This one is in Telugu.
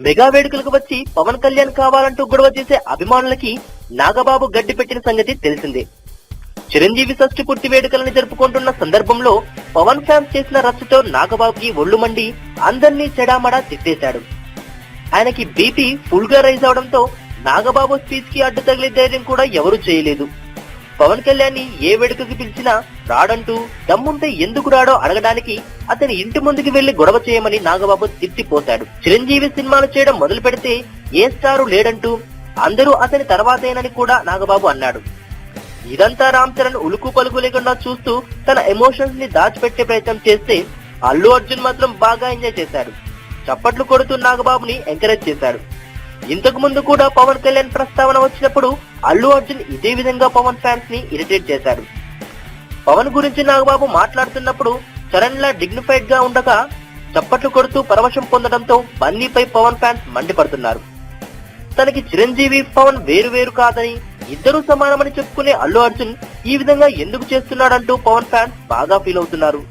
మెగా వేడుకలకు వచ్చి పవన్ కళ్యాణ్ కావాలంటూ గొడవ చేసే అభిమానులకి నాగబాబు గడ్డి పెట్టిన సంగతి తెలిసిందే. చిరంజీవి షష్ఠి పూర్తి వేడుకలను జరుపుకుంటున్న సందర్భంలో పవన్ ఫ్యాన్స్ చేసిన రచ్చతో నాగబాబుకి ఒళ్ళు మండి అందర్నీ చెడామడా తిట్టేశాడు. ఆయనకి బీపీ ఫుల్ గా రైజ్ అవడంతో నాగబాబు స్పీచ్ కి అడ్డు తగిలే ధైర్యం కూడా ఎవరూ చేయలేదు. పవన్ కళ్యాణ్ ని ఏ వేడుకకి పిలిచినా రాడంటూ, దమ్ముంటే ఎందుకు రాడో అడగడానికి అతని ఇంటి ముందుకు వెళ్లి గొడవ చేయమని నాగబాబు తిట్టిపోశాడు. చిరంజీవి సినిమాలు చేయడం మొదలు పెడితే ఏ స్టారు లేడంటూ, అందరూ అతని తర్వాతేనని కూడా నాగబాబు అన్నాడు. ఇదంతా రామ్ చరణ్ ఉలుకు పలుకు లేకుండా చూస్తూ తన ఎమోషన్స్ ని దాచిపెట్టే ప్రయత్నం చేస్తే అల్లు అర్జున్ మాత్రం బాగా ఎంజాయ్ చేశాడు. చప్పట్లు కొడుతూ నాగబాబుని ఎంకరేజ్ చేశాడు. ఇంతకు ముందు కూడా పవన్ కళ్యాణ్ ప్రస్తావన వచ్చినప్పుడు అల్లు అర్జున్ ఇదే విధంగా పవన్ ఫ్యాన్స్ ని ఇరిటేట్ చేశాడు. పవన్ గురించి నాగబాబు మాట్లాడుతున్నప్పుడు చరణ్ లా డిగ్నిఫైడ్ గా ఉండగా చప్పట్లు కొడుతూ పరవశం పొందడంతో బన్నీపై పవన్ ఫ్యాన్స్ మండిపడుతున్నారు. తనకి చిరంజీవి, పవన్ వేరు వేరు కాదని, ఇద్దరూ సమానమని చెప్పుకునే అల్లు అర్జున్ ఈ విధంగా ఎందుకు చేస్తున్నాడంటూ పవన్ ఫ్యాన్స్ బాగా ఫీల్ అవుతున్నారు.